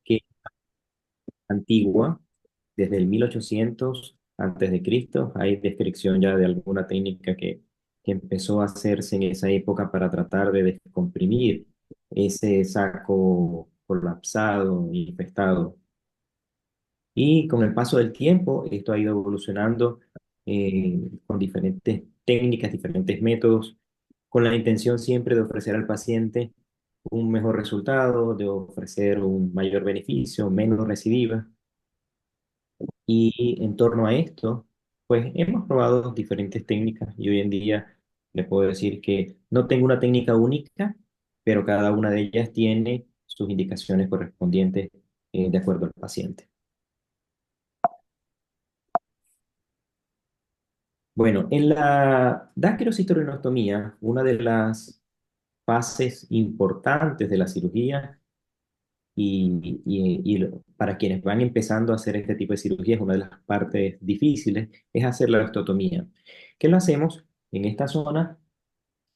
que es antigua, desde el 1800 antes de Cristo. Hay descripción ya de alguna técnica que empezó a hacerse en esa época para tratar de descomprimir ese saco colapsado y infestado. Y con el paso del tiempo, esto ha ido evolucionando con diferentes técnicas, diferentes métodos, con la intención siempre de ofrecer al paciente un mejor resultado, de ofrecer un mayor beneficio, menos recidiva. Y en torno a esto, pues hemos probado diferentes técnicas y hoy en día le puedo decir que no tengo una técnica única, pero cada una de ellas tiene sus indicaciones correspondientes de acuerdo al paciente. Bueno, en la daquilositorenostomía, una de las fases importantes de la cirugía para quienes van empezando a hacer este tipo de cirugía, es una de las partes difíciles, es hacer la osteotomía. ¿Qué lo hacemos? En esta zona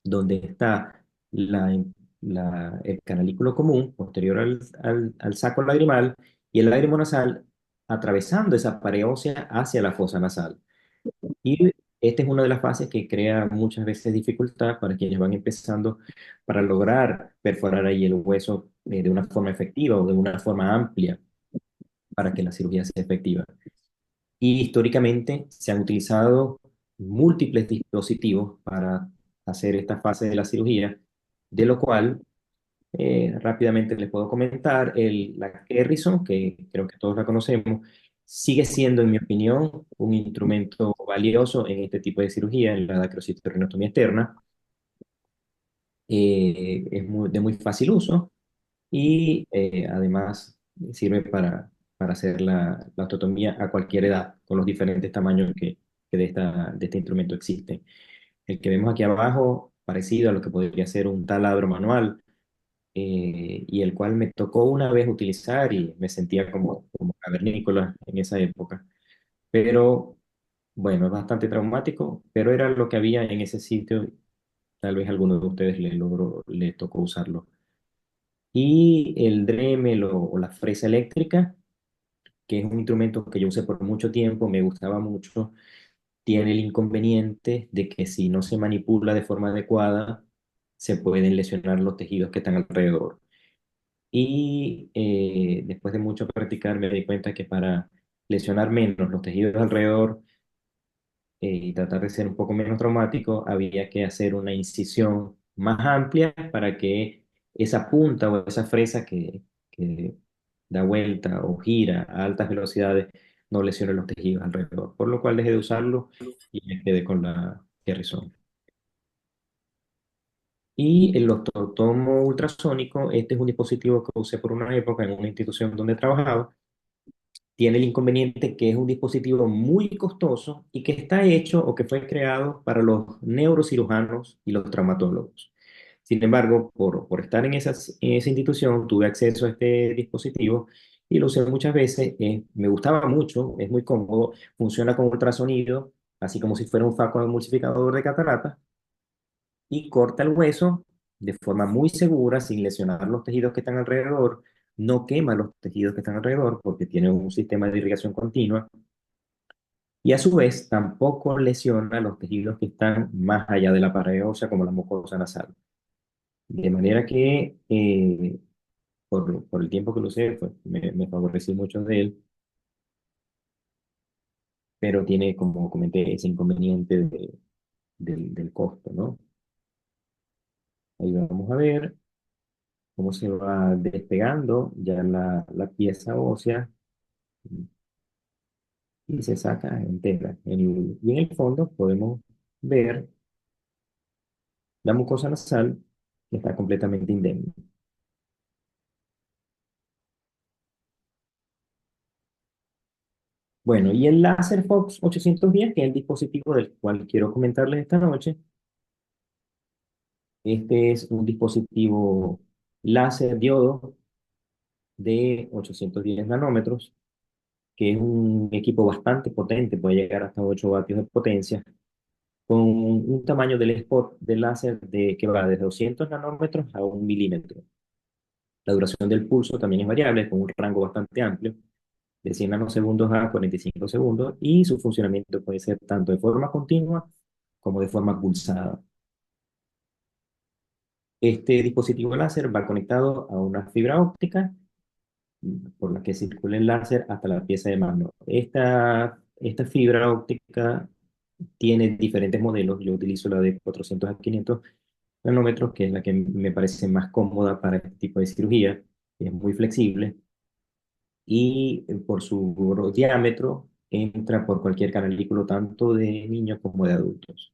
donde está el canalículo común, posterior al saco lagrimal, y el lágrimo nasal, atravesando esa pared ósea hacia la fosa nasal. Y esta es una de las fases que crea muchas veces dificultad para quienes van empezando para lograr perforar ahí el hueso de una forma efectiva o de una forma amplia para que la cirugía sea efectiva. Y históricamente se han utilizado múltiples dispositivos para hacer esta fase de la cirugía, de lo cual rápidamente les puedo comentar, la Harrison, que creo que todos la conocemos, sigue siendo, en mi opinión, un instrumento valioso en este tipo de cirugía, en la dacrocitorenostomía externa. Es de muy fácil uso y además sirve para hacer la osteotomía a cualquier edad, con los diferentes tamaños que de este instrumento existen. El que vemos aquí abajo, parecido a lo que podría ser un taladro manual, y el cual me tocó una vez utilizar y me sentía como cavernícola en esa época. Pero bueno, es bastante traumático, pero era lo que había en ese sitio. Tal vez a alguno de ustedes le tocó usarlo. Y el Dremel o la fresa eléctrica, que es un instrumento que yo usé por mucho tiempo, me gustaba mucho, tiene el inconveniente de que si no se manipula de forma adecuada, se pueden lesionar los tejidos que están alrededor. Y después de mucho practicar me di cuenta que para lesionar menos los tejidos alrededor y tratar de ser un poco menos traumático, había que hacer una incisión más amplia para que esa punta o esa fresa que da vuelta o gira a altas velocidades no lesione los tejidos alrededor. Por lo cual dejé de usarlo y me quedé con la Harrison. Y el osteotomo ultrasónico, este es un dispositivo que usé por una época en una institución donde trabajaba. Tiene el inconveniente que es un dispositivo muy costoso y que está hecho o que fue creado para los neurocirujanos y los traumatólogos. Sin embargo, por estar en esa institución, tuve acceso a este dispositivo y lo usé muchas veces. Me gustaba mucho, es muy cómodo, funciona con ultrasonido, así como si fuera un emulsificador de catarata, y corta el hueso de forma muy segura, sin lesionar los tejidos que están alrededor, no quema los tejidos que están alrededor porque tiene un sistema de irrigación continua y a su vez tampoco lesiona los tejidos que están más allá de la pared ósea como la mucosa nasal. De manera que por el tiempo que lo usé, pues, me favorecí mucho de él, pero tiene, como comenté, ese inconveniente del costo, ¿no? Ahí vamos a ver cómo se va despegando ya la pieza ósea y se saca entera. Y en el fondo podemos ver la mucosa nasal que está completamente indemne. Bueno, y el láser Fox 810, que es el dispositivo del cual quiero comentarles esta noche, este es un dispositivo láser diodo de 810 nanómetros, que es un equipo bastante potente, puede llegar hasta 8 vatios de potencia, con un tamaño del spot del láser que va desde 200 nanómetros a 1 milímetro. La duración del pulso también es variable, con un rango bastante amplio, de 100 nanosegundos a 45 segundos, y su funcionamiento puede ser tanto de forma continua como de forma pulsada. Este dispositivo láser va conectado a una fibra óptica por la que circula el láser hasta la pieza de mano. Esta fibra óptica tiene diferentes modelos. Yo utilizo la de 400 a 500 nanómetros, que es la que me parece más cómoda para este tipo de cirugía. Es muy flexible y por su diámetro entra por cualquier canalículo, tanto de niños como de adultos.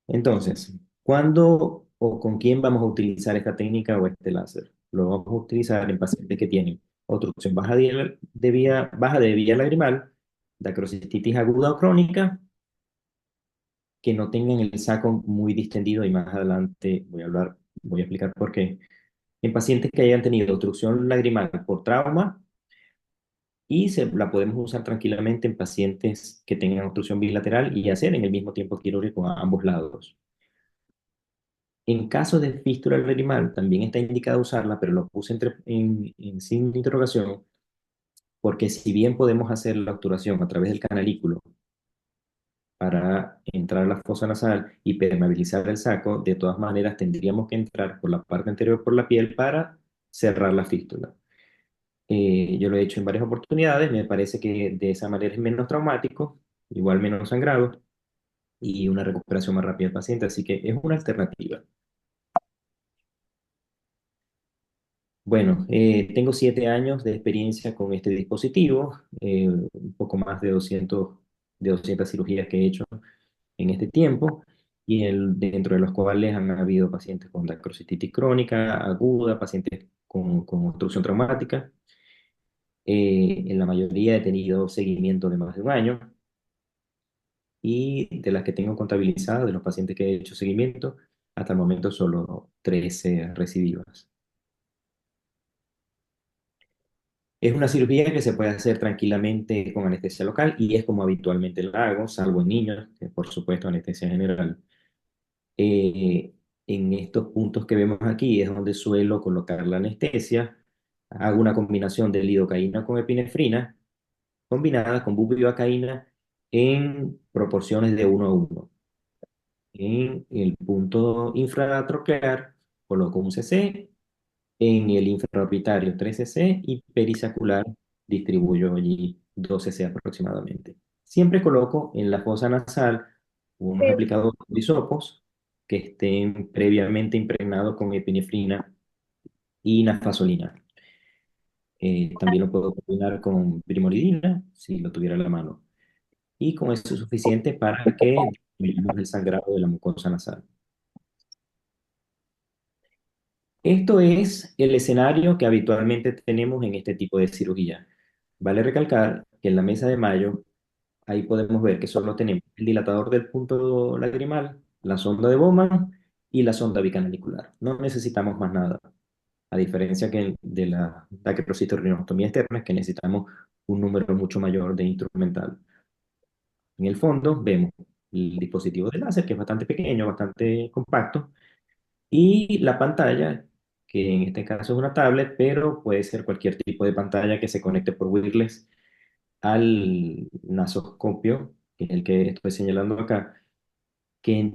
Entonces, ¿cuándo o con quién vamos a utilizar esta técnica o este láser? Lo vamos a utilizar en pacientes que tienen obstrucción baja de vía lagrimal, dacrocititis aguda o crónica, que no tengan el saco muy distendido, y más adelante voy a explicar por qué. En pacientes que hayan tenido obstrucción lagrimal por trauma, y la podemos usar tranquilamente en pacientes que tengan obstrucción bilateral y hacer en el mismo tiempo quirúrgico a ambos lados. En caso de fístula lagrimal, también está indicado usarla, pero lo puse en signo de interrogación, porque si bien podemos hacer la obturación a través del canalículo para entrar a la fosa nasal y permeabilizar el saco, de todas maneras tendríamos que entrar por la parte anterior por la piel para cerrar la fístula. Yo lo he hecho en varias oportunidades, me parece que de esa manera es menos traumático, igual menos sangrado y una recuperación más rápida del paciente, así que es una alternativa. Bueno, tengo 7 años de experiencia con este dispositivo, un poco más de 200 cirugías que he hecho en este tiempo, y dentro de los cuales han habido pacientes con dacrocititis crónica, aguda, pacientes con obstrucción traumática. En la mayoría he tenido seguimiento de más de un año, y de las que tengo contabilizadas, de los pacientes que he hecho seguimiento, hasta el momento solo 13 recidivas. Es una cirugía que se puede hacer tranquilamente con anestesia local y es como habitualmente la hago, salvo en niños, que por supuesto anestesia general. Eh, en estos puntos que vemos aquí es donde suelo colocar la anestesia. Hago una combinación de lidocaína con epinefrina, combinada con bupivacaína en proporciones de 1 a 1. En el punto infratroquear coloco un cc, en el infraorbitario 3 cc y perisaculaar distribuyo allí 2 cc aproximadamente. Siempre coloco en la fosa nasal unos aplicadores de hisopos que estén previamente impregnados con epinefrina y nafazolina. También lo puedo combinar con primolidina, si lo tuviera a la mano. Y con eso es suficiente para que disminuyamos el sangrado de la mucosa nasal. Esto es el escenario que habitualmente tenemos en este tipo de cirugía. Vale recalcar que en la mesa de Mayo, ahí podemos ver que solo tenemos el dilatador del punto lagrimal, la sonda de Bowman y la sonda bicanalicular. No necesitamos más nada, a diferencia que de la daqueprocitorinostomía externa, que necesitamos un número mucho mayor de instrumental. En el fondo vemos el dispositivo de láser, que es bastante pequeño, bastante compacto, y la pantalla, que en este caso es una tablet, pero puede ser cualquier tipo de pantalla que se conecte por wireless al nasoscopio, que es el que estoy señalando acá, que,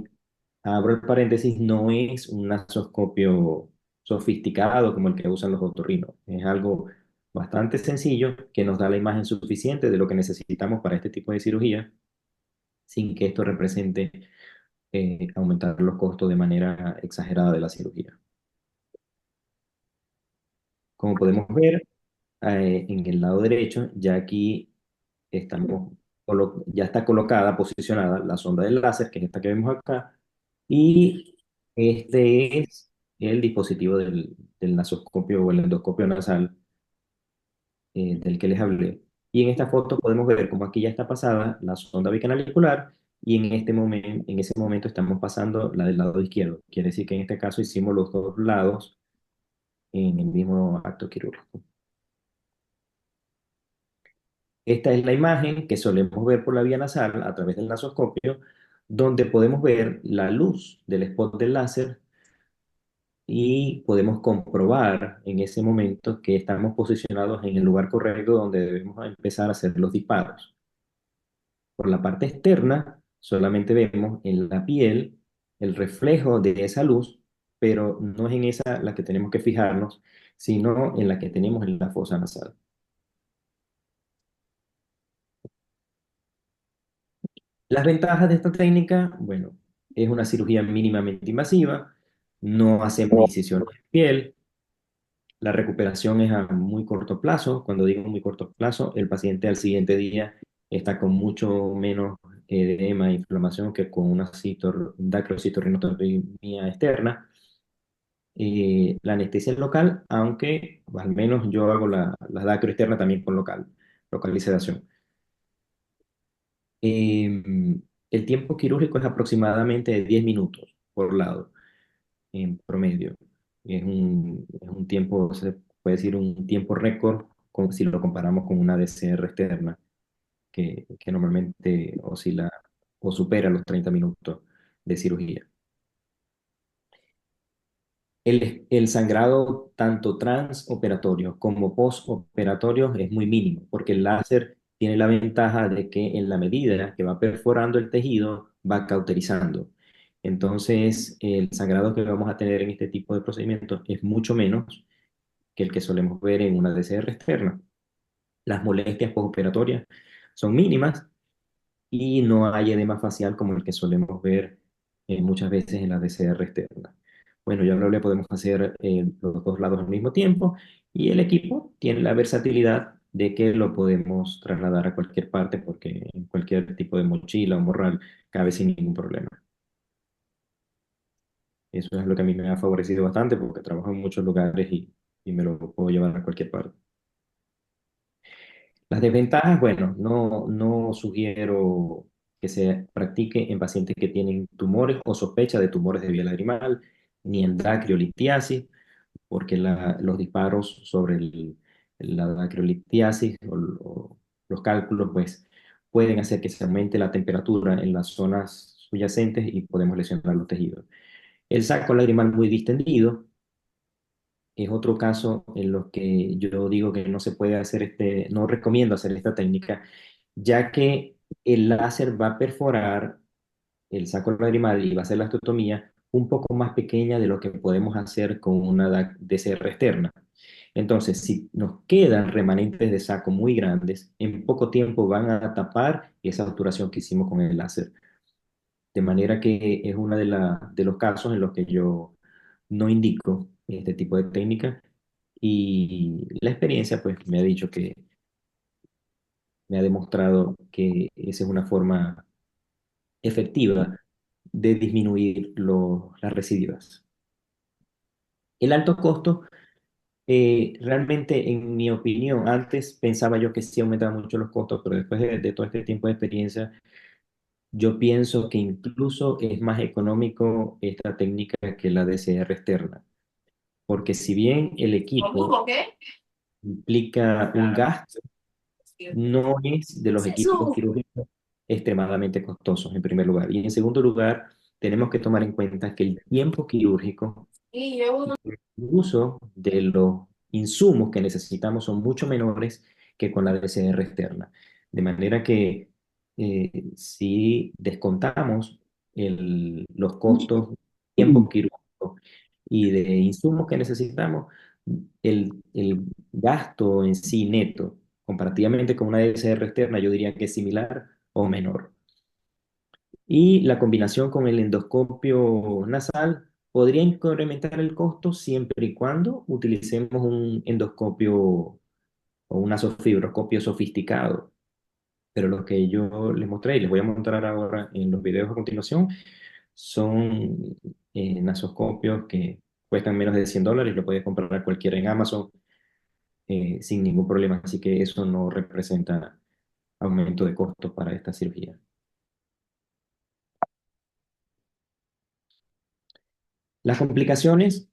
abro el paréntesis, no es un nasoscopio sofisticado como el que usan los otorrinos. Es algo bastante sencillo que nos da la imagen suficiente de lo que necesitamos para este tipo de cirugía, sin que esto represente aumentar los costos de manera exagerada de la cirugía. Como podemos ver, en el lado derecho, ya aquí ya está colocada, posicionada la sonda del láser, que es esta que vemos acá, y este es el dispositivo del nasoscopio o el endoscopio nasal del que les hablé. Y en esta foto podemos ver cómo aquí ya está pasada la sonda bicanalicular, y en ese momento estamos pasando la del lado izquierdo. Quiere decir que en este caso hicimos los dos lados en el mismo acto quirúrgico. Esta es la imagen que solemos ver por la vía nasal a través del nasoscopio, donde podemos ver la luz del spot del láser y podemos comprobar en ese momento que estamos posicionados en el lugar correcto donde debemos empezar a hacer los disparos. Por la parte externa, solamente vemos en la piel el reflejo de esa luz, pero no es en esa la que tenemos que fijarnos, sino en la que tenemos en la fosa nasal. Las ventajas de esta técnica, bueno, es una cirugía mínimamente invasiva, no hacemos incisiones en piel, la recuperación es a muy corto plazo. Cuando digo muy corto plazo, el paciente al siguiente día está con mucho menos edema e inflamación que con una dacrocitorinectomía externa. La anestesia es local, aunque al menos yo hago la dacro externa también con local y sedación. El tiempo quirúrgico es aproximadamente de 10 minutos por lado, en promedio. Es un tiempo, se puede decir un tiempo récord si lo comparamos con una DCR externa, que normalmente oscila o supera los 30 minutos de cirugía. El sangrado tanto transoperatorio como postoperatorio es muy mínimo, porque el láser tiene la ventaja de que en la medida que va perforando el tejido, va cauterizando. Entonces, el sangrado que vamos a tener en este tipo de procedimientos es mucho menos que el que solemos ver en una DCR externa. Las molestias postoperatorias son mínimas y no hay edema facial como el que solemos ver muchas veces en la DCR externa. Bueno, ya lo hablé, podemos hacer los dos lados al mismo tiempo y el equipo tiene la versatilidad de que lo podemos trasladar a cualquier parte porque en cualquier tipo de mochila o morral cabe sin ningún problema. Eso es lo que a mí me ha favorecido bastante porque trabajo en muchos lugares y me lo puedo llevar a cualquier parte. Las desventajas, bueno, no sugiero que se practique en pacientes que tienen tumores o sospecha de tumores de vía lagrimal, ni en dacriolitiasis, porque los disparos sobre la dacriolitiasis o los cálculos, pues, pueden hacer que se aumente la temperatura en las zonas subyacentes y podemos lesionar los tejidos. El saco lagrimal muy distendido es otro caso en los que yo digo que no se puede hacer no recomiendo hacer esta técnica, ya que el láser va a perforar el saco lagrimal y va a hacer la osteotomía un poco más pequeña de lo que podemos hacer con una DCR externa. Entonces, si nos quedan remanentes de saco muy grandes, en poco tiempo van a tapar esa obturación que hicimos con el láser. De manera que es uno de los casos en los que yo no indico este tipo de técnica y la experiencia pues me ha dicho que me ha demostrado que esa es una forma efectiva de disminuir las recidivas. El alto costo, realmente en mi opinión, antes pensaba yo que sí aumentaba mucho los costos, pero después de todo este tiempo de experiencia, yo pienso que incluso es más económico esta técnica que la DCR externa, porque si bien el equipo implica un gasto, no es de los equipos quirúrgicos extremadamente costosos, en primer lugar. Y en segundo lugar, tenemos que tomar en cuenta que el tiempo quirúrgico el uso de los insumos que necesitamos son mucho menores que con la DCR externa. De manera que si descontamos los costos, tiempo quirúrgico y de insumos que necesitamos, el gasto en sí neto, comparativamente con una DCR externa, yo diría que es similar o menor. Y la combinación con el endoscopio nasal podría incrementar el costo siempre y cuando utilicemos un endoscopio o un nasofibroscopio sofisticado. Pero los que yo les mostré y les voy a mostrar ahora en los videos a continuación son nasoscopios que cuestan menos de $100, lo puedes comprar cualquiera en Amazon sin ningún problema, así que eso no representa aumento de costos para esta cirugía. Las complicaciones.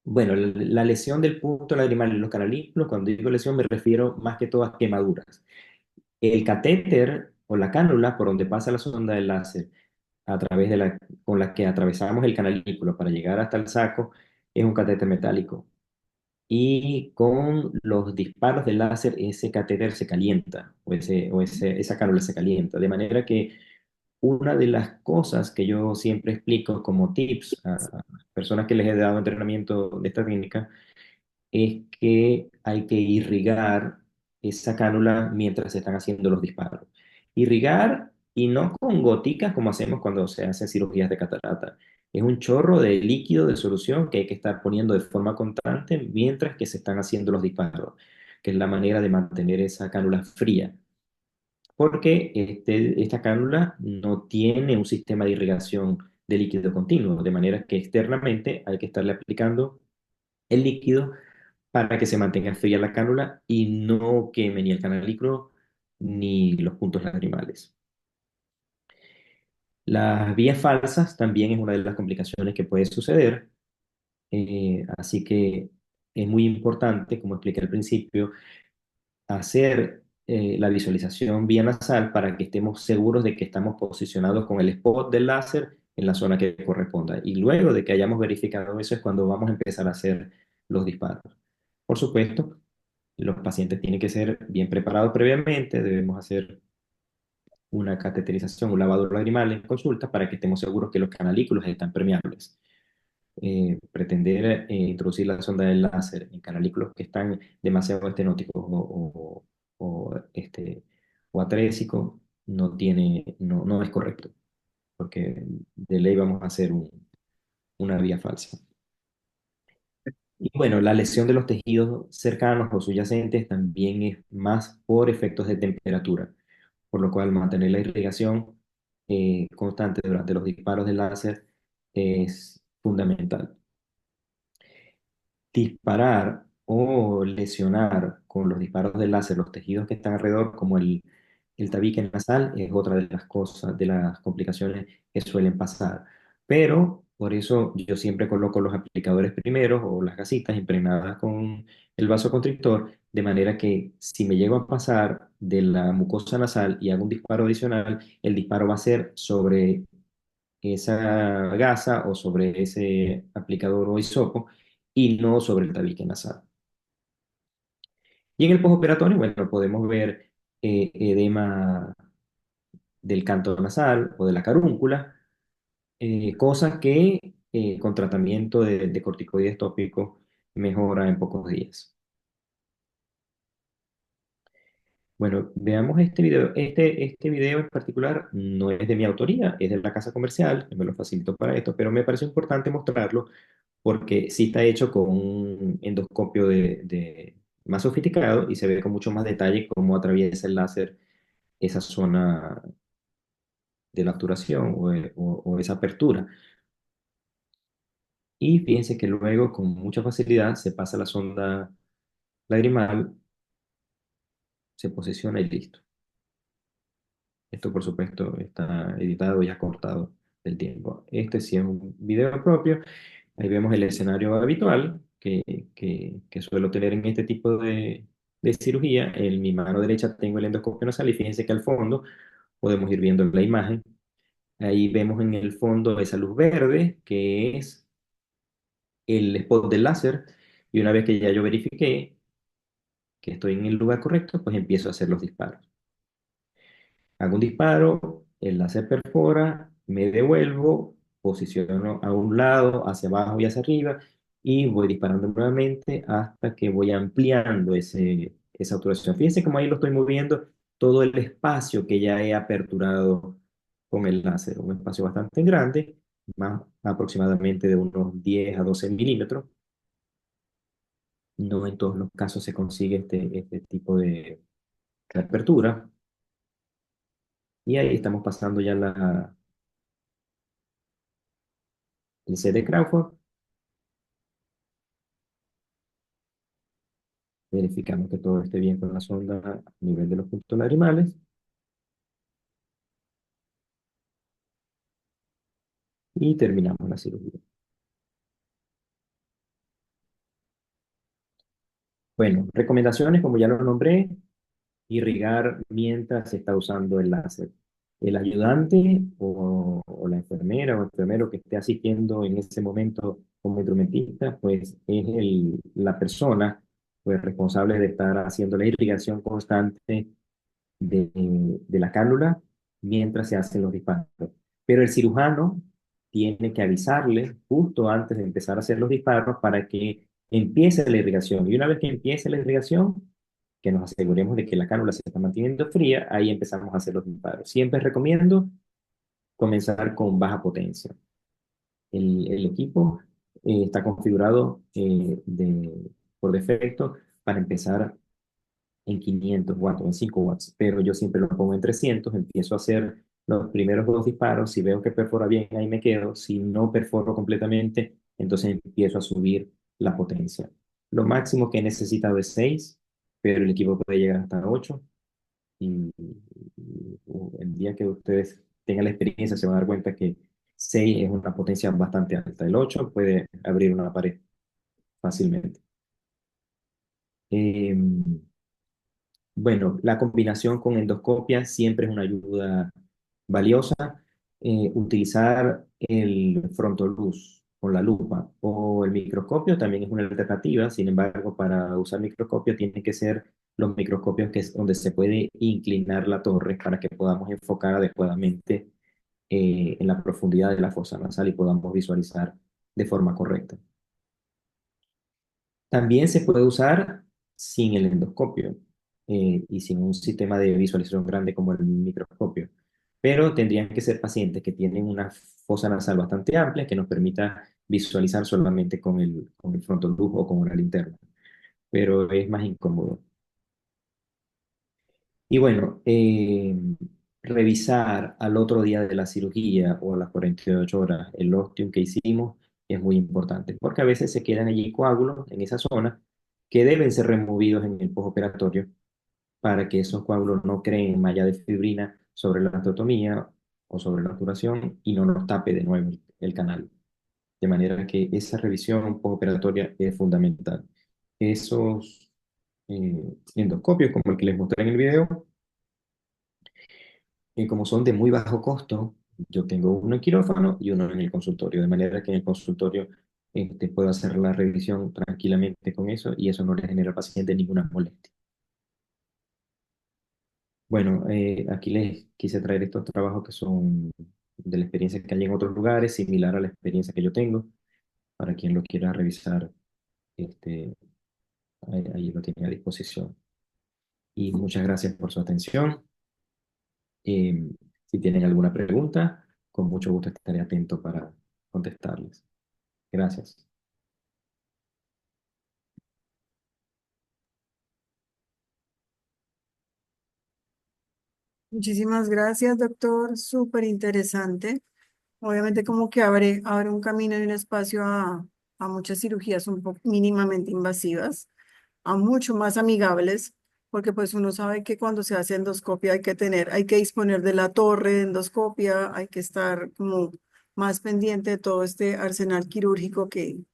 Bueno, la lesión del punto lagrimal en los canalículos, cuando digo lesión me refiero más que todo a quemaduras. El catéter o la cánula por donde pasa la sonda del láser, con la que atravesamos el canalículo para llegar hasta el saco, es un catéter metálico. Y con los disparos del láser, ese catéter se calienta, esa cánula se calienta. De manera que una de las cosas que yo siempre explico como tips a personas que les he dado entrenamiento de esta técnica es que hay que irrigar esa cánula mientras se están haciendo los disparos. Irrigar y no con goticas como hacemos cuando se hacen cirugías de catarata. Es un chorro de líquido de solución que hay que estar poniendo de forma constante mientras que se están haciendo los disparos, que es la manera de mantener esa cánula fría. Porque esta cánula no tiene un sistema de irrigación de líquido continuo, de manera que externamente hay que estarle aplicando el líquido para que se mantenga fría la cánula y no queme ni el canalículo ni los puntos lagrimales. Las vías falsas también es una de las complicaciones que puede suceder, así que es muy importante, como expliqué al principio, hacer la visualización vía nasal para que estemos seguros de que estamos posicionados con el spot del láser en la zona que corresponda. Y luego de que hayamos verificado eso es cuando vamos a empezar a hacer los disparos. Por supuesto, los pacientes tienen que ser bien preparados previamente, debemos hacer una cateterización, un lavado lagrimal en consulta para que estemos seguros que los canalículos están permeables. Pretender introducir la sonda del láser en canalículos que están demasiado estenóticos o atrésicos no es correcto, porque de ley vamos a hacer una vía falsa. Y bueno, la lesión de los tejidos cercanos o subyacentes también es más por efectos de temperatura, por lo cual mantener la irrigación constante durante los disparos del láser es fundamental. Disparar o lesionar con los disparos del láser los tejidos que están alrededor, como el tabique nasal, es otra de las cosas, de las complicaciones que suelen pasar. Pero por eso yo siempre coloco los aplicadores primeros o las gasitas impregnadas con el vasoconstrictor, de manera que si me llego a pasar de la mucosa nasal y hago un disparo adicional, el disparo va a ser sobre esa gasa o sobre ese aplicador o hisopo y no sobre el tabique nasal. Y en el postoperatorio, bueno, podemos ver edema del canto nasal o de la carúncula, cosas que con tratamiento de corticoides tópicos mejora en pocos días. Bueno, veamos este video. Este video en particular no es de mi autoría, es de la casa comercial, que me lo facilitó para esto, pero me pareció importante mostrarlo porque sí está hecho con un endoscopio más sofisticado y se ve con mucho más detalle cómo atraviesa el láser esa zona de la obturación o esa apertura. Y fíjense que luego con mucha facilidad se pasa la sonda lagrimal, se posiciona y listo. Esto por supuesto está editado y acortado del tiempo. Este sí es un video propio. Ahí vemos el escenario habitual que suelo tener en este tipo de cirugía. En mi mano derecha tengo el endoscopio nasal y fíjense que al fondo podemos ir viendo la imagen. Ahí vemos en el fondo esa luz verde que es el spot del láser y una vez que ya yo verifiqué que estoy en el lugar correcto, pues empiezo a hacer los disparos. Hago un disparo, el láser perfora, me devuelvo, posiciono a un lado, hacia abajo y hacia arriba, y voy disparando nuevamente hasta que voy ampliando esa obturación. Fíjense cómo ahí lo estoy moviendo todo el espacio que ya he aperturado con el láser, un espacio bastante grande, más aproximadamente de unos 10 a 12 milímetros. No en todos los casos se consigue este tipo de apertura. Y ahí estamos pasando ya el set de Crawford, verificamos que todo esté bien con la sonda a nivel de los puntos lagrimales y terminamos la cirugía. Bueno, recomendaciones, como ya lo nombré, irrigar mientras se está usando el láser. el ayudante o la enfermera o enfermero que esté asistiendo en ese momento como instrumentista, pues es la persona pues, responsable de estar haciendo la irrigación constante de la cánula mientras se hacen los disparos. Pero el cirujano tiene que avisarle justo antes de empezar a hacer los disparos para que empiece la irrigación. Y una vez que empiece la irrigación, que nos aseguremos de que la cánula se está manteniendo fría, ahí empezamos a hacer los disparos. Siempre recomiendo comenzar con baja potencia. El equipo está configurado por defecto para empezar en 500 watts o en 5 watts, pero yo siempre lo pongo en 300, empiezo a hacer los primeros dos disparos, si veo que perfora bien, ahí me quedo, si no perforo completamente, entonces empiezo a subir la potencia. Lo máximo que he necesitado es 6, pero el equipo puede llegar hasta 8 y el día que ustedes tengan la experiencia se van a dar cuenta que 6 es una potencia bastante alta. El 8 puede abrir una pared fácilmente. Em, Bueno, la combinación con endoscopia siempre es una ayuda valiosa. Utilizar el frontoluz con la lupa o el microscopio también es una alternativa. Sin embargo, para usar microscopio tienen que ser los microscopios que es donde se puede inclinar la torre para que podamos enfocar adecuadamente en la profundidad de la fosa nasal y podamos visualizar de forma correcta. También se puede usar sin el endoscopio y sin un sistema de visualización grande como el microscopio, pero tendrían que ser pacientes que tienen una fosa nasal bastante amplia que nos permita visualizar solamente con el frontal o con una linterna, pero es más incómodo. Y bueno, revisar al otro día de la cirugía o a las 48 horas el ostium que hicimos es muy importante, porque a veces se quedan allí coágulos en esa zona que deben ser removidos en el postoperatorio para que esos coágulos no creen malla de fibrina sobre la osteotomía o sobre la obturación y no nos tape de nuevo el canal. De manera que esa revisión postoperatoria es fundamental. Esos endoscopios, como el que les mostré en el video, y como son de muy bajo costo, yo tengo uno en quirófano y uno en el consultorio, de manera que en el consultorio puedo hacer la revisión tranquilamente con eso y eso no le genera al paciente ninguna molestia. Bueno, aquí les quise traer estos trabajos que son de la experiencia que hay en otros lugares, similar a la experiencia que yo tengo, para quien lo quiera revisar, este, ahí lo tiene a disposición. Y muchas gracias por su atención. Si tienen alguna pregunta, con mucho gusto estaré atento para contestarles. Gracias. Muchísimas gracias, doctor. Súper interesante. Obviamente como que abre un camino y un espacio a muchas cirugías un poco mínimamente invasivas, a mucho más amigables, porque pues uno sabe que cuando se hace endoscopia hay que disponer de la torre de endoscopia, hay que estar como más pendiente de todo este arsenal quirúrgico que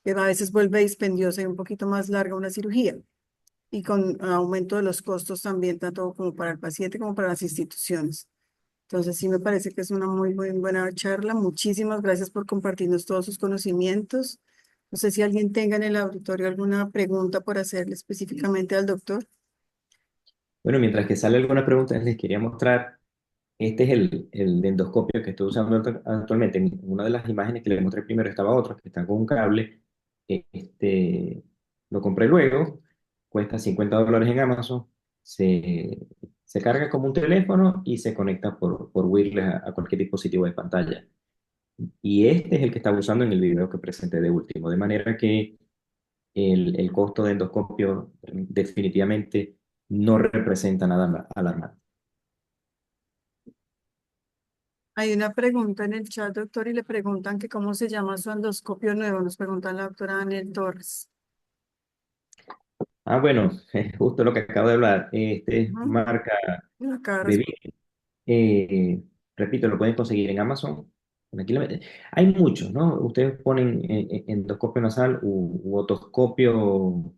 a veces vuelve dispendiosa y un poquito más larga una cirugía. Y con aumento de los costos también, tanto como para el paciente como para las instituciones. Entonces, sí me parece que es una muy buena charla. Muchísimas gracias por compartirnos todos sus conocimientos. No sé si alguien tenga en el auditorio alguna pregunta por hacerle específicamente al doctor. Bueno, mientras que sale alguna pregunta, les quería mostrar. Este es el endoscopio que estoy usando actualmente. En una de las imágenes que les mostré primero estaba otro que está con un cable. Este, lo compré luego, cuesta $50 en Amazon. Se, se carga como un teléfono y se conecta por wireless a cualquier dispositivo de pantalla. Y este es el que estaba usando en el video que presenté de último. De manera que el costo de endoscopio definitivamente no representa nada alarmante. Hay una pregunta en el chat, doctor, y le preguntan que cómo se llama su endoscopio nuevo. Nos pregunta la doctora Daniel Torres. Ah, bueno, justo lo que acabo de hablar. Este es Ujú. marca Acaba de Bebé. responder. Repito, lo pueden conseguir en Amazon tranquilamente. Hay muchos, ¿no? Ustedes ponen endoscopio nasal u otoscopio,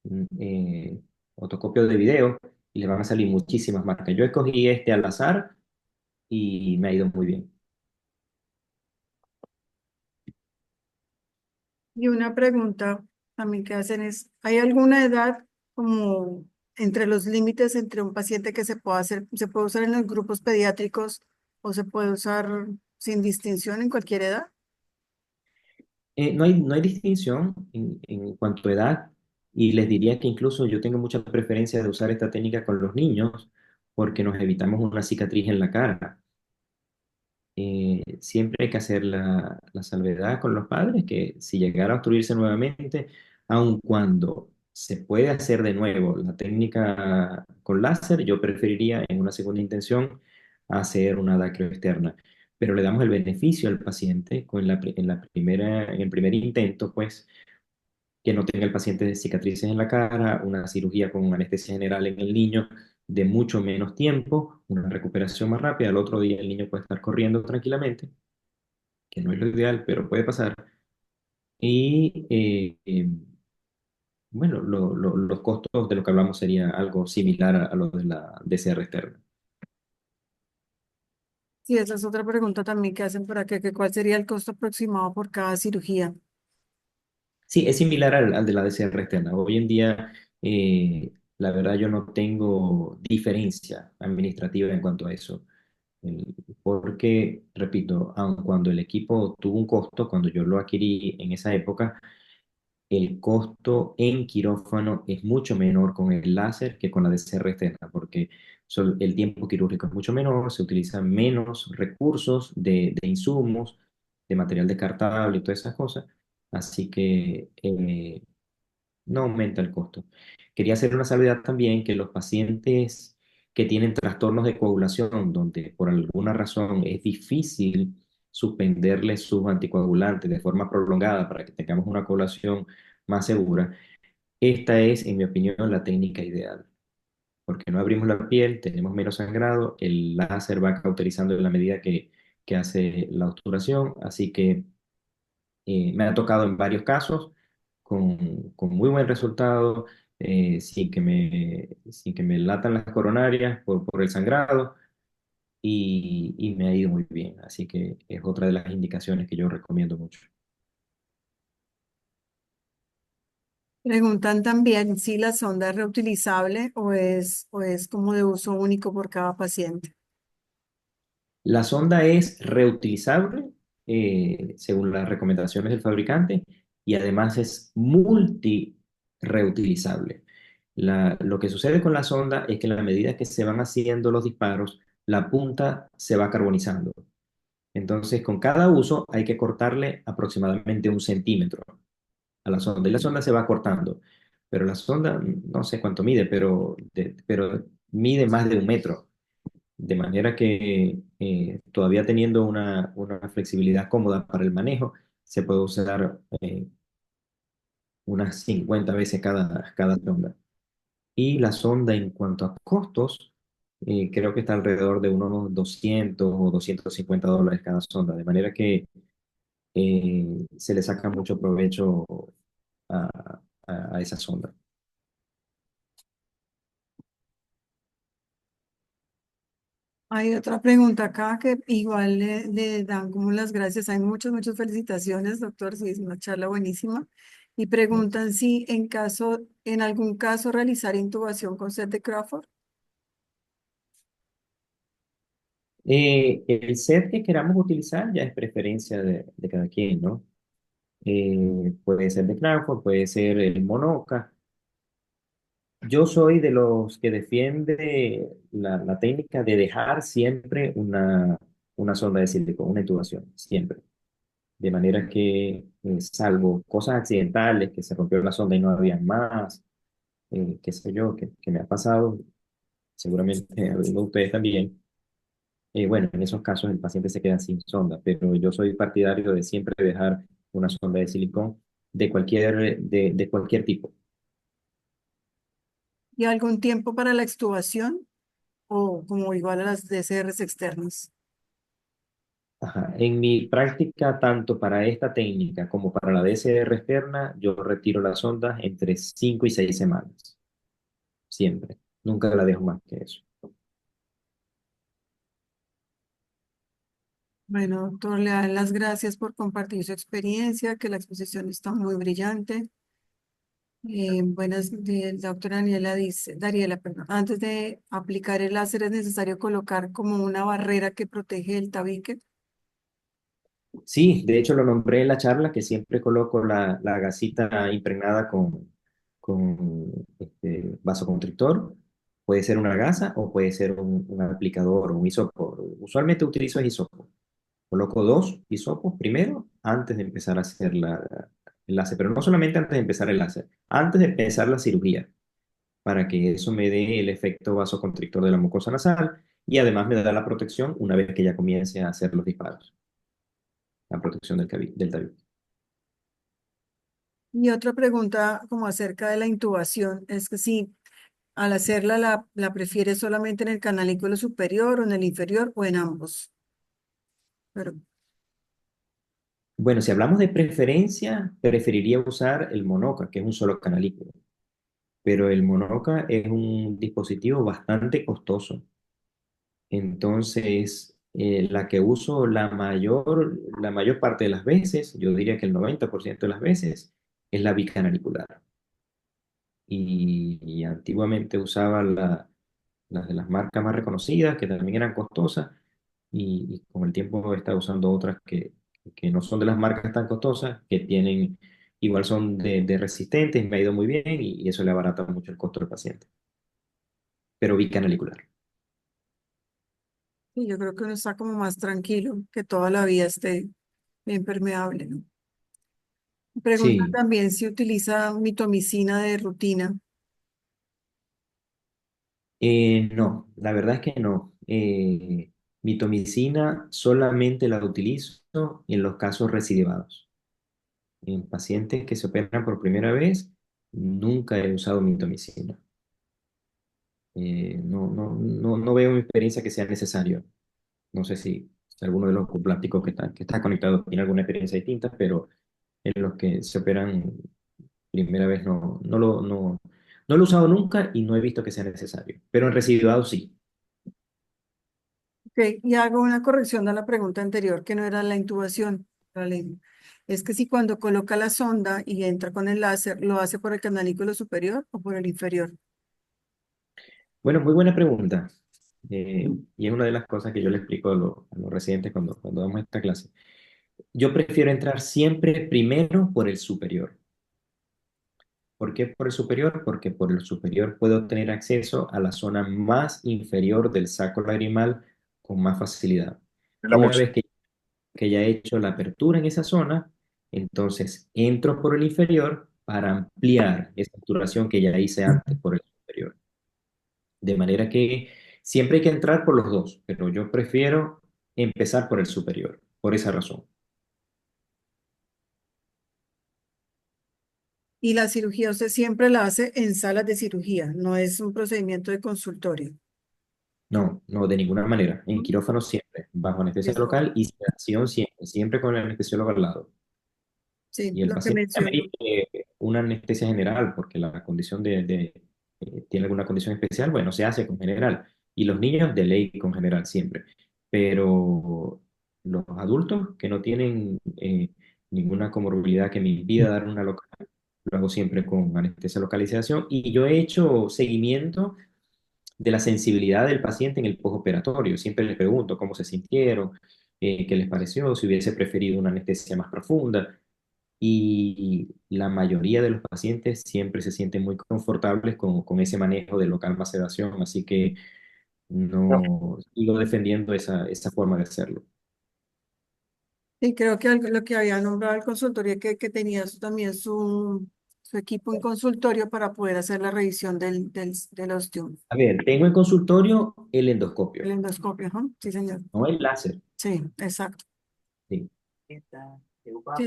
mm, eh, otoscopio de video y les van a salir muchísimas marcas. Yo escogí este al azar y me ha ido muy bien. Y una pregunta también que hacen es, ¿hay alguna edad como entre los límites entre un paciente que se puede hacer, se puede usar en los grupos pediátricos o se puede usar sin distinción en cualquier edad? No hay distinción en cuanto a edad y les diría que incluso yo tengo mucha preferencia de usar esta técnica con los niños porque nos evitamos una cicatriz en la cara. Siempre hay que hacer la salvedad con los padres que si llegara a obstruirse nuevamente, aun cuando se puede hacer de nuevo la técnica con láser, yo preferiría en una segunda intención hacer una dacro externa. Pero le damos el beneficio al paciente en el primer intento, pues que no tenga el paciente cicatrices en la cara, una cirugía con anestesia general en el niño de mucho menos tiempo, una recuperación más rápida. Al otro día el niño puede estar corriendo tranquilamente, que no es lo ideal, pero puede pasar. Y bueno, los costos de lo que hablamos sería algo similar a lo de la DCR externa. Sí, esa es otra pregunta también que hacen por acá, que cuál sería el costo aproximado por cada cirugía. Sí, es similar al de la DCR externa. Hoy en día, la verdad, yo no tengo diferencia administrativa en cuanto a eso. Porque, repito, aun cuando el equipo tuvo un costo, cuando yo lo adquirí en esa época, el costo en quirófano es mucho menor con el láser que con la DCR externa, porque el tiempo quirúrgico es mucho menor, se utilizan menos recursos de insumos, de material descartable y todas esas cosas, así que no aumenta el costo. Quería hacer una salvedad también que los pacientes que tienen trastornos de coagulación, donde por alguna razón es difícil suspenderles sus anticoagulantes de forma prolongada para que tengamos una coagulación más segura, esta es, en mi opinión, la técnica ideal. Porque no abrimos la piel, tenemos menos sangrado, el láser va cauterizando en la medida que hace la obturación, así que me ha tocado en varios casos con muy buen resultado, sin que me latan las coronarias por el sangrado y me ha ido muy bien. Así que es otra de las indicaciones que yo recomiendo mucho. Preguntan también si la sonda es reutilizable o es como de uso único por cada paciente. La sonda es reutilizable según las recomendaciones del fabricante y además es multi reutilizable. Lo que sucede con la sonda es que a la medida que se van haciendo los disparos, la punta se va carbonizando. Entonces, con cada uso hay que cortarle aproximadamente 1 centímetro a la sonda y la sonda se va cortando. Pero la sonda, no sé cuánto mide, pero mide más de 1 metro. De manera que todavía teniendo una flexibilidad cómoda para el manejo, se puede usar unas 50 veces cada sonda. Y la sonda en cuanto a costos, creo que está alrededor de unos 200 o $250 cada sonda, de manera que se le saca mucho provecho a, a esa sonda. Hay otra pregunta acá que igual le dan como las gracias. Hay muchas felicitaciones, doctor. Sí, es una charla buenísima. Y preguntan si en algún caso realizar intubación con set de Crawford. El set que queramos utilizar ya es preferencia de cada quien, ¿no? Puede ser de Crawford, puede ser el Monoca. Yo soy de los que defiende la técnica de dejar siempre una sonda de silicona, una intubación, siempre. De manera que, salvo cosas accidentales, que se rompió la sonda y no había más, qué sé yo, que me ha pasado, seguramente a algunos de ustedes también. Bueno, en esos casos el paciente se queda sin sonda, pero yo soy partidario de siempre dejar una sonda de silicón de cualquier tipo. ¿Y algún tiempo para la extubación o como igual a las DCRs externas? Ajá. En mi práctica, tanto para esta técnica como para la DCR externa, yo retiro la sonda entre 5 y 6 semanas, siempre. Nunca la dejo más que eso. Bueno, doctor, le dan las gracias por compartir su experiencia, que la exposición está muy brillante. La doctora Daniela dice, Dariela, perdón, antes de aplicar el láser es necesario colocar como una barrera que protege el tabique. Sí, de hecho lo nombré en la charla que siempre coloco la gasita impregnada con vasoconstrictor. Puede ser una gasa o puede ser un aplicador o un hisopo. Usualmente utilizo el hisopo. Coloco dos hisopos primero antes de empezar a hacer el láser, pero no solamente antes de empezar el láser, antes de empezar la cirugía, para que eso me dé el efecto vasoconstrictor de la mucosa nasal y además me da la protección una vez que ya comience a hacer los disparos, la protección del tabique. Y otra pregunta como acerca de la intubación, es que si al hacerla la prefiere solamente en el canalículo superior o en el inferior o en ambos. Pero, Bueno, si hablamos de preferencia, preferiría usar el Monoca, que es un solo canalículo, pero el Monoca es un dispositivo bastante costoso. Entonces, la que uso la mayor parte de las veces, yo diría que el 90% de las veces, es la bicanalicular. Y antiguamente usaba las de las marcas más reconocidas, que también eran costosas, y con el tiempo he estado usando otras que no son de las marcas tan costosas, que tienen, igual son de resistentes, me ha ido muy bien, y eso le abarata mucho el costo del paciente. Pero bicanalicular. sí, yo creo que uno está como más tranquilo, que toda la vida esté bien permeable, ¿no? Pregunta Sí, también si utiliza mitomicina de rutina. no, la verdad es que no. Mitomicina solamente la utilizo en los casos recidivados. En pacientes que se operan por primera vez, nunca he usado mitomicina. No veo en mi experiencia que sea necesario. No sé si alguno de los plásticos que está conectado tiene alguna experiencia distinta, pero en los que se operan primera vez no lo he usado nunca y no he visto que sea necesario. Pero en residuados sí. Ok, y hago una corrección a la pregunta anterior, que no era la intubación. Es que si cuando coloca la sonda y entra con el láser, ¿lo hace por el canalículo superior o por el inferior? Bueno, muy buena pregunta. Y es una de las cosas que yo le explico a los residentes cuando damos esta clase. Yo prefiero entrar siempre primero por el superior. ¿Por qué por el superior? Porque por el superior puedo tener acceso a la zona más inferior del saco lagrimal con más facilidad. La Una bolsa. vez que ya he hecho la apertura en esa zona, entonces entro por el inferior para ampliar esa obturación que ya hice antes por el superior. De manera que siempre hay que entrar por los dos, pero yo prefiero empezar por el superior, por esa razón. Y la cirugía usted siempre la hace en salas de cirugía, no es un procedimiento de consultorio. No, no, de ninguna manera. En ¿No? quirófano siempre, bajo anestesia Listo. local y sedación siempre, siempre con el anestesiólogo al lado. Sí, Y el lo que paciente menciono. amerite una anestesia general porque la condición tiene alguna condición especial, bueno, se hace con general. Y los niños de ley con general siempre. Pero los adultos que no tienen ninguna comorbilidad que me impida dar una local, lo hago siempre con anestesia localización. Y yo he hecho seguimiento de la sensibilidad del paciente en el postoperatorio. Siempre les pregunto cómo se sintieron, qué les pareció, si hubiese preferido una anestesia más profunda y la mayoría de los pacientes siempre se sienten muy confortables con ese manejo de local más sedación, así que no sigo defendiendo esa forma de hacerlo. Y creo que lo que había nombrado el consultorio, que tenía también su equipo en consultorio para poder hacer la revisión del ostium, A ver, tengo en consultorio el el endoscopio, endoscopio, ajá. Sí, señor. no el láser. Sí, exacto. Sí. Sí,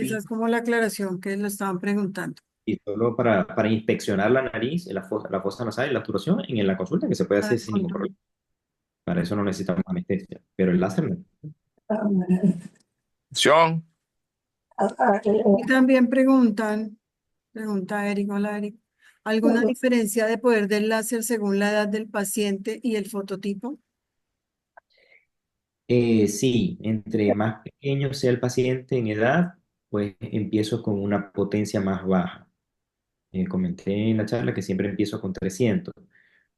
esa es como la aclaración que lo estaban preguntando. Y solo para inspeccionar la nariz, la fosa nasal y la obturación en la consulta, que se puede Para hacer el sin ningún control. problema. Para eso no necesitamos anestesia, pero el láser no. Acción. Y también pregunta Eric, hola Eric, ¿alguna diferencia de poder del láser según la edad del paciente y el fototipo? Sí, entre más pequeño sea el paciente en edad, pues empiezo con una potencia más baja. Comenté en la charla que siempre empiezo con 300,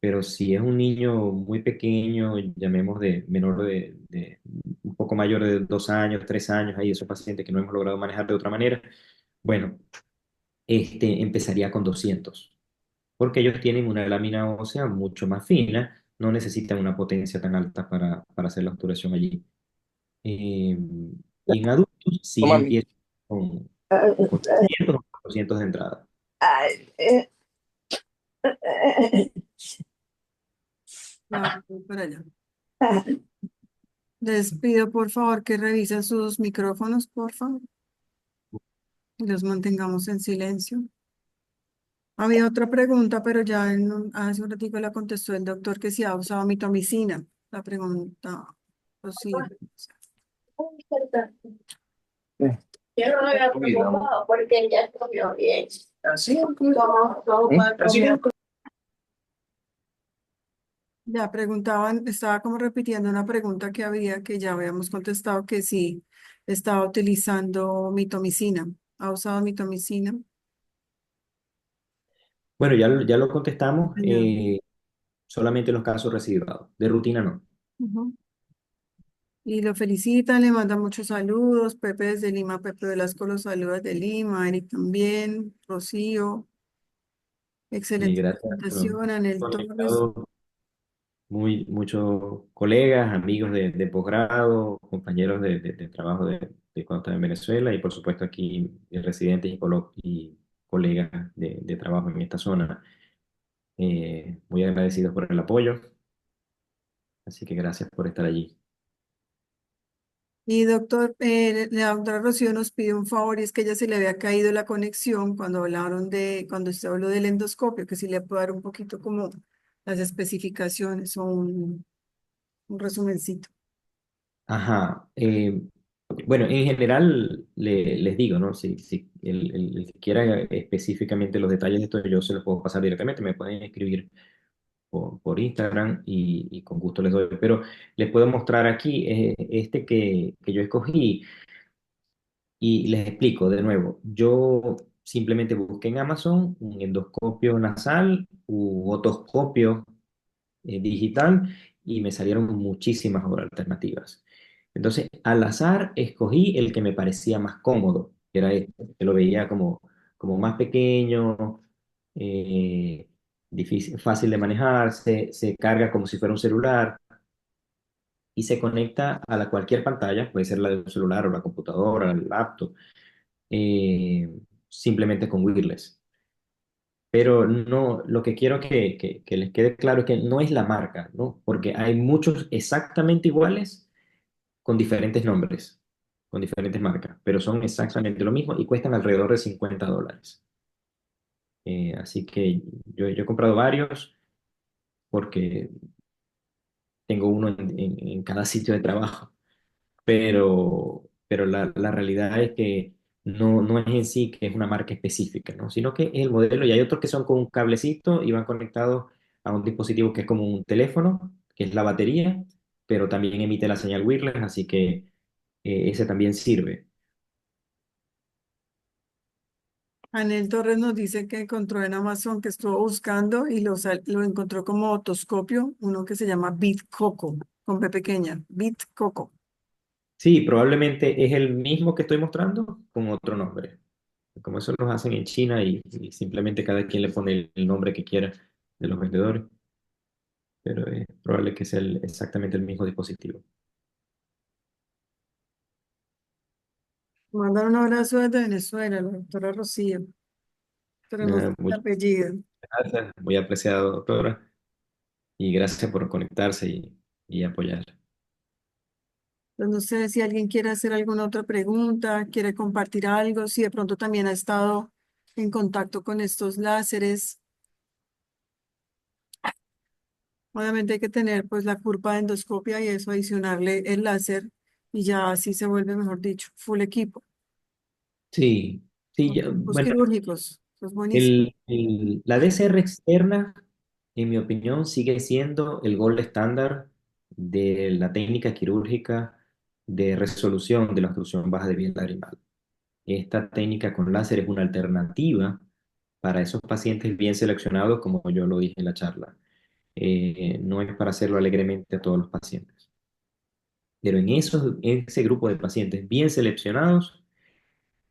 pero si es un niño muy pequeño, llamemos de menor de un poco mayor de 2 años, 3 años, ahí esos pacientes que no hemos logrado manejar de otra manera, bueno, empezaría con 200, porque ellos tienen una lámina ósea mucho más fina, no necesitan una potencia tan alta para hacer la obturación allí. Eh, y en adultos sí Toma mi- empiezo con 300 o 400 de entrada. Ay, Ya voy para allá. Les pido por favor que revisen sus micrófonos, por favor, y los mantengamos en silencio. Había otra pregunta, pero ya hace un ratito la contestó el doctor que si ha usado mitomicina. La pregunta, pues sí. Yo no me había preocupado porque él ya comió bien. Así, todo así. Ya preguntaban, estaba como repitiendo una pregunta que había, que ya habíamos contestado, que si estaba utilizando mitomicina. ¿Ha usado mitomicina? Bueno, ya lo contestamos, Ya. solamente en los casos residuados, de rutina no. Ujú. Y lo felicitan, le mandan muchos saludos. Pepe desde Lima, Pepe Velasco los saluda de Lima, Eric también, Rocío, Y excelente gracias, bueno, presentación, Anel Torres. conectado muchos colegas, amigos de posgrado, compañeros de trabajo de cuando estaba en Venezuela y por supuesto aquí residentes y colegas de trabajo en esta zona. Muy agradecidos por el apoyo, así que gracias por estar allí. Y doctor, la doctora Rocío nos pide un favor y es que ella se le había caído la conexión cuando hablaron cuando usted habló del endoscopio, que si le puede dar un poquito como las especificaciones o un resumencito. Ajá. Bueno, en general les digo, ¿no? Si el que quiera específicamente los detalles de esto, yo se los puedo pasar directamente, me pueden escribir por Instagram y con gusto les doy. Pero les puedo mostrar aquí este que yo escogí y les explico de nuevo. Yo simplemente busqué en Amazon un endoscopio nasal u otoscopio digital y me salieron muchísimas alternativas. Entonces, al azar, escogí el que me parecía más cómodo, que era este, que lo veía como más pequeño, difícil, fácil de manejar, se carga como si fuera un celular y se conecta a cualquier pantalla, puede ser la del celular o la computadora, el laptop, eh, simplemente con wireless. Pero no, lo que quiero que les quede claro es que no es la marca, ¿no? Porque hay muchos exactamente iguales con diferentes nombres, con diferentes marcas, pero son exactamente lo mismo y cuestan alrededor de $50. Así que yo he comprado varios porque tengo uno en cada sitio de trabajo, pero la realidad es que no es en sí que es una marca específica, ¿no? Sino que es el modelo y hay otros que son con un cablecito y van conectados a un dispositivo que es como un teléfono, que es la batería, pero también emite la señal wireless, así que ese también sirve. Anel Torres nos dice que encontró en Amazon, que estuvo buscando y lo encontró como otoscopio, uno que se llama BitCoco, con B pequeña, BitCoco. Sí, probablemente es el mismo que estoy mostrando con otro nombre. Como eso los hacen en China y simplemente cada quien le pone el nombre que quiera de los vendedores, pero es probable que sea exactamente el mismo dispositivo. Mandar un abrazo desde Venezuela, la doctora Rocío. Tenemos el Muchas apellido. gracias, muy apreciado, doctora, y gracias por conectarse y apoyar. Entonces, no sé si alguien quiere hacer alguna otra pregunta, quiere compartir algo, si de pronto también ha estado en contacto con estos láseres. Obviamente hay que tener pues la curva de endoscopia y eso adicionarle el láser y ya así se vuelve, mejor dicho, full equipo. Sí, sí, Son equipos bueno, quirúrgicos. Eso es buenísimo. la DCR externa, en mi opinión, sigue siendo el gold estándar de la técnica quirúrgica de resolución de la obstrucción baja de vía lagrimal. Esta técnica con láser es una alternativa para esos pacientes bien seleccionados, como yo lo dije en la charla. No es para hacerlo alegremente a todos los pacientes. Pero en ese grupo de pacientes bien seleccionados,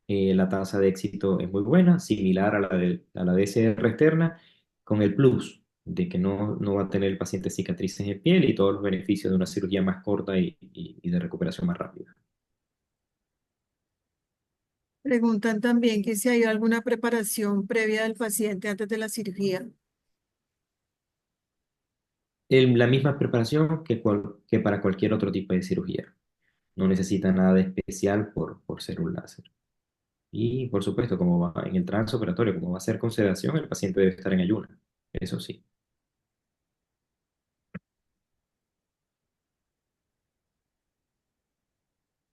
la tasa de éxito es muy buena, similar a la DCR externa, con el plus de que no va a tener el paciente cicatrices en piel y todos los beneficios de una cirugía más corta y de recuperación más rápida. Preguntan también que si hay alguna preparación previa del paciente antes de la cirugía. La misma preparación que para cualquier otro tipo de cirugía. No necesita nada de especial por ser un láser. Y por supuesto, como va en el transoperatorio, como va a ser con sedación, el paciente debe estar en ayunas. Eso sí.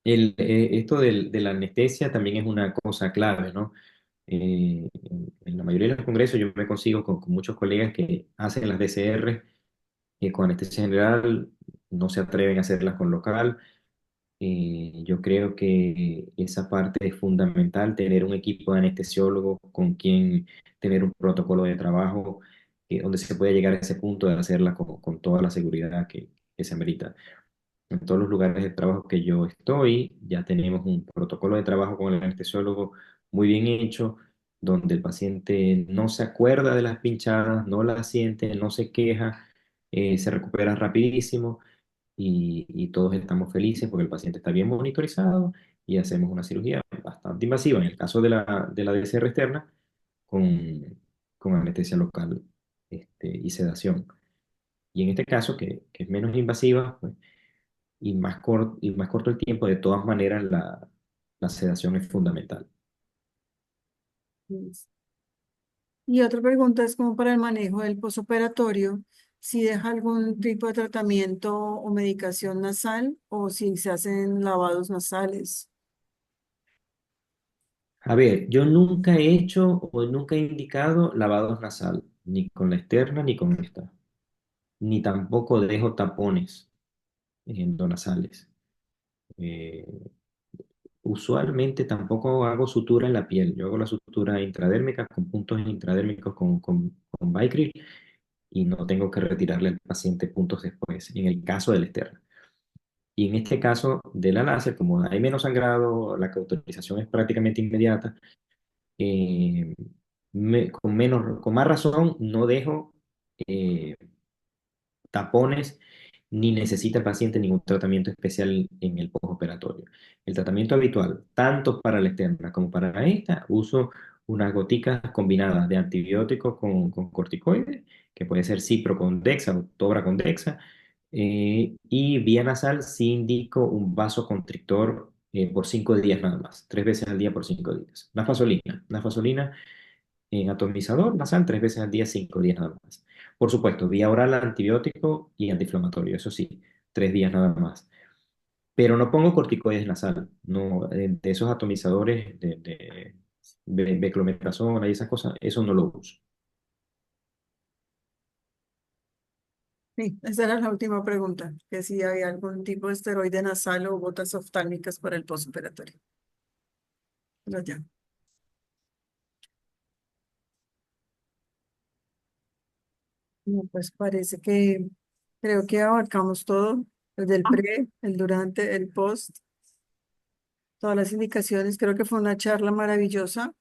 Esto de la anestesia también es una cosa clave, ¿no? En la mayoría de los congresos yo me consigo con muchos colegas que hacen las DCR con anestesia general, no se atreven a hacerlas con local. Yo creo que esa parte es fundamental, tener un equipo de anestesiólogos con quien tener un protocolo de trabajo donde se puede llegar a ese punto de hacerla con toda la seguridad que se amerita. En todos los lugares de trabajo que yo estoy, ya tenemos un protocolo de trabajo con el anestesiólogo muy bien hecho, donde el paciente no se acuerda de las pinchadas, no las siente, no se queja, se recupera rapidísimo y todos estamos felices porque el paciente está bien monitorizado y hacemos una cirugía bastante invasiva, en el caso de la DCR externa, con, con anestesia local y sedación. Y en este caso, que es menos invasiva, pues, y más corto el tiempo, de todas maneras la sedación es fundamental. Y otra pregunta es como para el manejo del posoperatorio, si deja algún tipo de tratamiento o medicación nasal o si se hacen lavados nasales. A ver, yo nunca he hecho o nunca he indicado lavados nasal, ni con la externa ni con esta, ni tampoco dejo tapones endonasales. Eh, Usualmente tampoco hago sutura en la piel. Yo hago la sutura intradérmica con puntos intradérmicos con Vicryl y no tengo que retirarle al paciente puntos después, en el caso del externo. Y en este caso de la láser, como hay menos sangrado, la cauterización es prácticamente inmediata, eh, con más razón no dejo eh, tapones, ni necesita el paciente ningún tratamiento especial en el postoperatorio. El tratamiento habitual, tanto para la externa como para esta, uso unas goticas combinadas de antibióticos con corticoides, que puede ser cipro con dexa o tobra con dexa, y vía nasal sí indico un vasoconstrictor por 5 días nada más, 3 veces al día por 5 días. Nafasolina en atomizador nasal 3 veces al día, 5 días nada más. Por supuesto, vía oral antibiótico y antiinflamatorio, eso sí, 3 días nada más. Pero no pongo corticoides nasal, no, de esos atomizadores de beclometrazona y esas cosas, eso no lo uso. Sí, esa era la última pregunta, que si había algún tipo de esteroide nasal o gotas oftálmicas para el posoperatorio. Pero ya. No, pues parece que creo que abarcamos todo, desde el pre, el durante, el post, todas las indicaciones. Creo que fue una charla maravillosa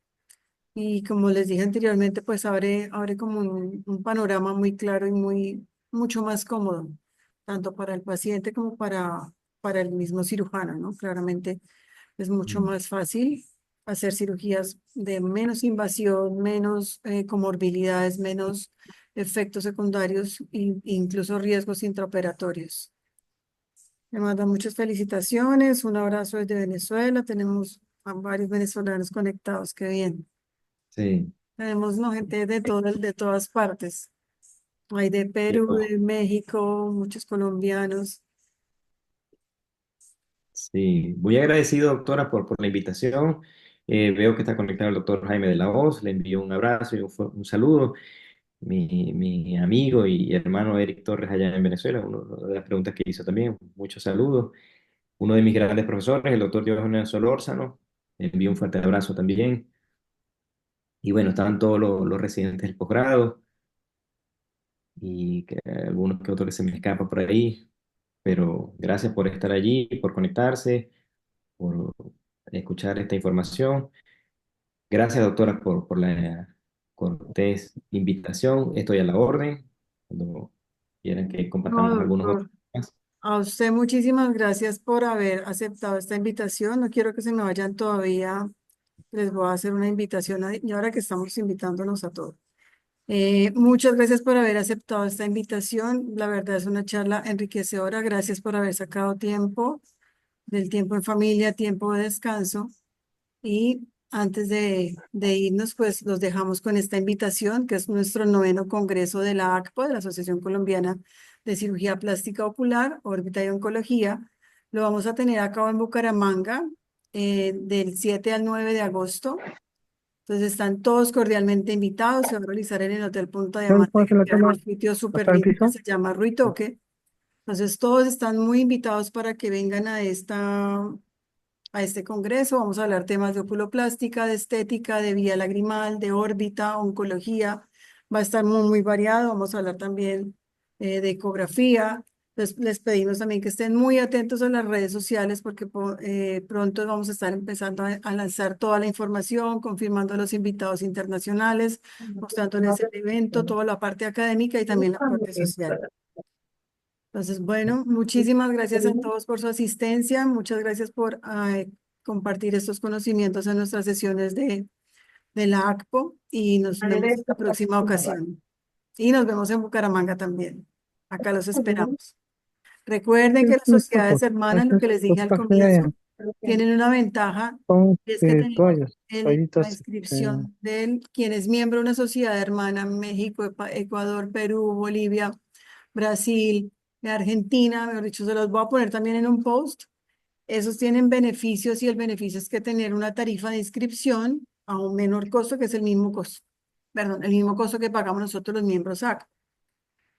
y como les dije anteriormente, pues abre como un panorama muy claro y mucho más cómodo, tanto para el paciente como para el mismo cirujano, ¿no? Claramente es mucho Mm. más fácil hacer cirugías de menos invasión, menos comorbilidades, menos efectos secundarios e incluso riesgos intraoperatorios. Me mandan muchas felicitaciones, un abrazo desde Venezuela. Tenemos a varios venezolanos conectados, qué bien. Sí, Tenemos no, gente de todas partes. Hay de qué Perú, bueno. de México, muchos colombianos. Sí, muy agradecido, doctora, por la invitación. Veo que está conectado el doctor Jaime de la Hoz, le envío un abrazo y un saludo. mi amigo y hermano Eric Torres allá en Venezuela, una de las preguntas que hizo también, muchos saludos. Uno de mis grandes profesores, el doctor Johannes Solórzano, le envío un fuerte abrazo también. Y bueno, estaban todos los residentes del posgrado y que algunos que otros que se me escapan por ahí, pero gracias por estar allí, por conectarse, por escuchar esta información. Gracias, doctora, por la cortés invitación. Estoy a la orden. Cuando quieran que No, compartamos algunos otros doctor. temas. A usted muchísimas gracias por haber aceptado esta invitación. No quiero que se me vayan todavía. Les voy a hacer una invitación y ahora que estamos invitándonos a todos. Muchas gracias por haber aceptado esta invitación. La verdad es una charla enriquecedora. Gracias por haber sacado tiempo, del tiempo en familia, tiempo de descanso. Y antes de irnos, pues los dejamos con esta invitación, que es nuestro noveno congreso de la ACPO, de la Asociación Colombiana de Cirugía Plástica Ocular, Órbita y Oncología. Lo vamos a tener a cabo en Bucaramanga, del 7 al 9 de agosto. Entonces están todos cordialmente invitados. Se va a realizar en el Hotel Punta Diamante, ¿Cómo que se la queda en un toma sitio súper hasta el lindo que piso? se llama Ruitoque. Entonces todos están muy invitados para que vengan a este congreso. Vamos a hablar temas de oculoplástica, de estética, de vía lagrimal, de órbita, oncología. Va a estar muy variado. Vamos a hablar también de ecografía. Les pedimos también que estén muy atentos a las redes sociales porque pronto vamos a estar empezando a lanzar toda la información, confirmando a los invitados internacionales, mostrándoles el evento, toda la parte académica y también la parte social. Entonces, bueno, muchísimas gracias a todos por su asistencia. Muchas gracias por compartir estos conocimientos en nuestras sesiones de la ACPO y nos vemos en la próxima ocasión. Y nos vemos en Bucaramanga también. Acá los esperamos. Recuerden que las sociedades hermanas, lo que les dije Los al pasos de comienzo, allá tienen una ventaja, son y es que tenemos toallas, la toallitas, inscripción de quien es miembro de una sociedad hermana, México, Ecuador, Perú, Bolivia, Brasil, Argentina, mejor dicho, se los voy a poner también en un post. Esos tienen beneficios y el beneficio es que tener una tarifa de inscripción a un menor costo, que es el mismo costo, perdón, el mismo costo que pagamos nosotros los miembros ACA.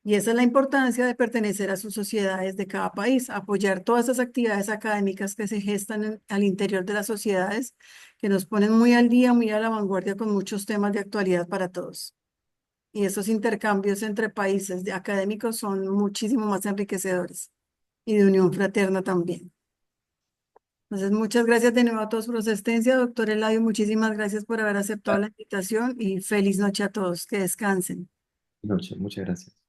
Y esa es la importancia de pertenecer a sus sociedades de cada país, apoyar todas esas actividades académicas que se gestan al interior de las sociedades, que nos ponen muy al día, muy a la vanguardia con muchos temas de actualidad para todos. Y esos intercambios entre países de académicos son muchísimo más enriquecedores y de unión fraterna también. Entonces, muchas gracias de nuevo a todos por su asistencia. Doctor Eladio, muchísimas gracias por haber aceptado la invitación y feliz noche a todos. Que descansen. Noche, muchas gracias.